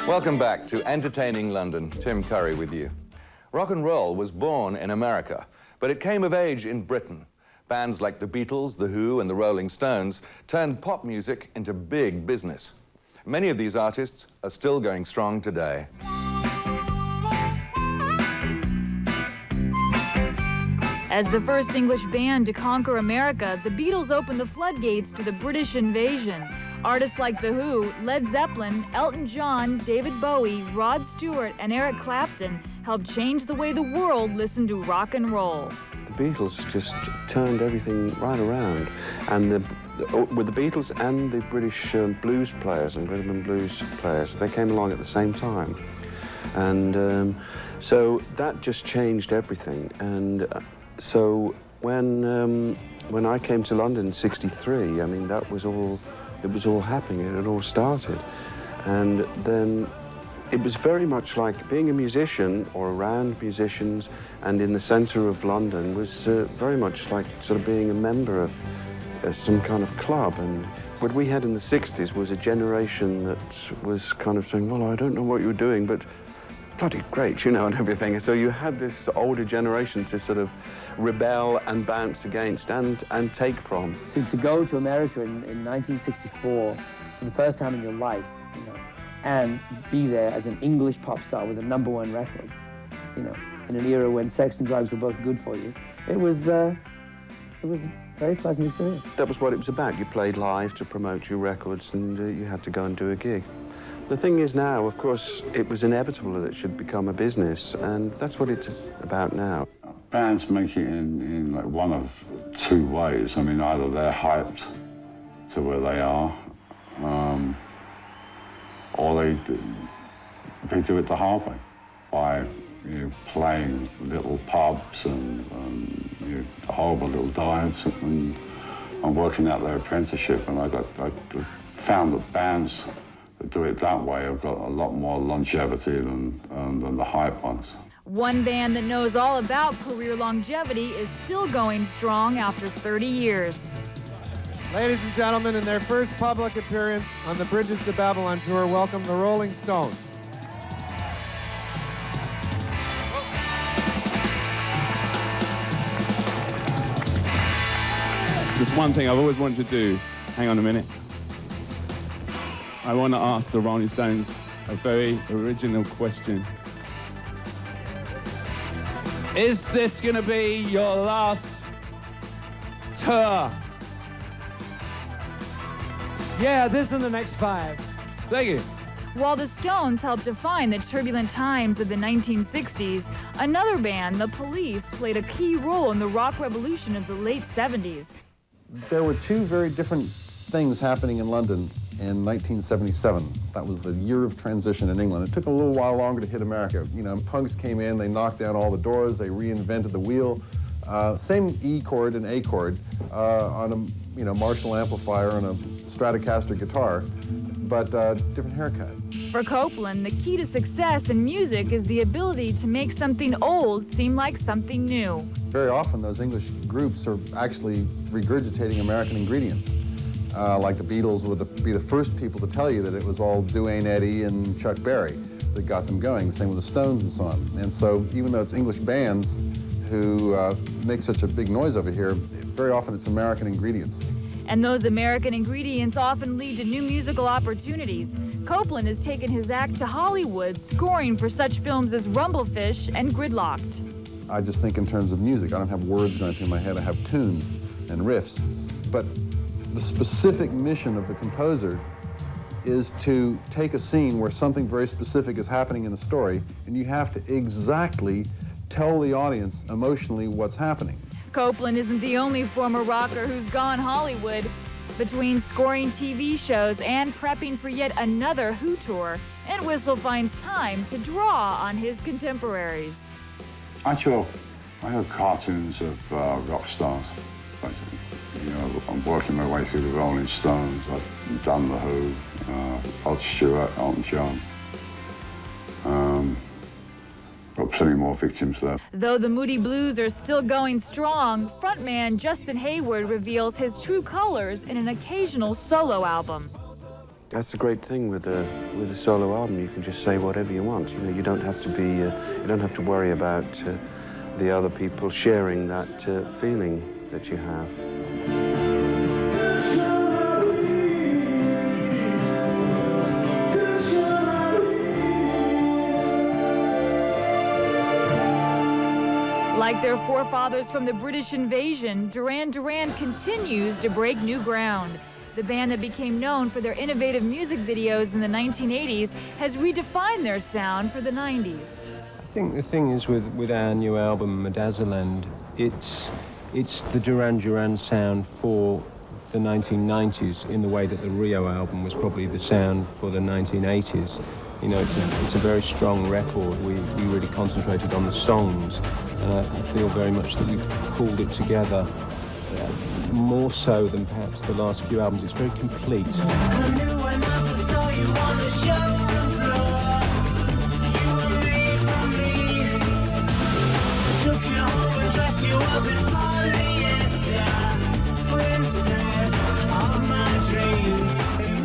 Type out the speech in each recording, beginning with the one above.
Welcome back to Entertaining London. Tim Curry with you. Rock and roll was born in America, but it came of age in Britain. Bands like the Beatles, The Who, and the Rolling Stones turned pop music into big business. Many of these artists are still going strong today. As the first English band to conquer America, the Beatles opened the floodgates to the British invasion. Artists like The Who, Led Zeppelin, Elton John, David Bowie, Rod Stewart, and Eric Clapton helped change the way the world listened to rock and roll. The Beatles just turned everything right around. And with the Beatles and the British blues players and rhythm and blues players, they came along at the same time. And so that just changed everything. And so when I came to London in '63, I mean, that was all, it was all happening, it had all started. And then it was very much like being a musician or around musicians and in the centre of London was very much like sort of being a member of some kind of club. And what we had in the '60s was a generation that was kind of saying, well, I don't know what you're doing, but bloody great, you know, and everything. So you had this older generation to sort of rebel and bounce against and take from. To go to America in 1964 for the first time in your life, you know, and be there as an English pop star with a #1 record, you know, in an era when sex and drugs were both good for you, it was a very pleasant experience. That was what it was about. You played live to promote your records and you had to go and do a gig. The thing is now, of course, it was inevitable that it should become a business, and that's what it's about now. Bands make it in like one of two ways. I mean, either they're hyped to where they are, or they do it the hard way by playing little pubs and horrible little dives and working out their apprenticeship. And I found that bands that do it that way have got a lot more longevity than the hype ones. One band that knows all about career longevity is still going strong after 30 years. Ladies and gentlemen, in their first public appearance on the Bridges to Babylon tour, welcome the Rolling Stones. There's one thing I've always wanted to do. Hang on a minute. I want to ask the Rolling Stones a very original question. Is this going to be your last tour? Yeah, this and the next 5. Thank you. While the Stones helped define the turbulent times of the 1960s, another band, The Police, played a key role in the rock revolution of the late 70s. There were two very different things happening in London in 1977. That was the year of transition in England. It took a little while longer to hit America. You know, punks came in, they knocked down all the doors, they reinvented the wheel. Same E chord and A chord on a Marshall amplifier and a Stratocaster guitar, but different haircut. For Copeland, the key to success in music is the ability to make something old seem like something new. Very often those English groups are actually regurgitating American ingredients. Like the Beatles would be the first people to tell you that it was all Duane Eddy and Chuck Berry that got them going, same with the Stones and so on. And so even though it's English bands who make such a big noise over here, very often it's American ingredients. And those American ingredients often lead to new musical opportunities. Copeland has taken his act to Hollywood, scoring for such films as Rumblefish and Gridlocked. I just think in terms of music. I don't have words going through my head, I have tunes and riffs. But the specific mission of the composer is to take a scene where something very specific is happening in the story, and you have to exactly tell the audience emotionally what's happening. Copeland isn't the only former rocker who's gone Hollywood. Between scoring TV shows and prepping for yet another Who tour, Entwistle finds time to draw on his contemporaries. I draw cartoons of rock stars, basically. You know, I'm working my way through the Rolling Stones. I've done the Who, Rod Stewart, Elton John. Got plenty more victims there. Though the Moody Blues are still going strong, frontman Justin Hayward reveals his true colors in an occasional solo album. That's the great thing with a solo album. You can just say whatever you want. You know, you don't have to be, you don't have to worry about the other people sharing that feeling that you have. Like their forefathers from the British invasion, Duran Duran continues to break new ground. The band that became known for their innovative music videos in the 1980s has redefined their sound for the 90s. I think the thing is with our new album, Medazzaland, it's the Duran Duran sound for the 1990s in the way that the Rio album was probably the sound for the 1980s. You know, it's a very strong record. We really concentrated on the songs, and I feel very much that we've pulled it together more so than perhaps the last few albums. It's very complete.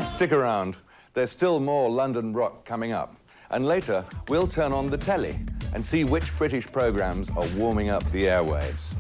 Stick around. There's still more London rock coming up. And later, we'll turn on the telly and see which British programmes are warming up the airwaves.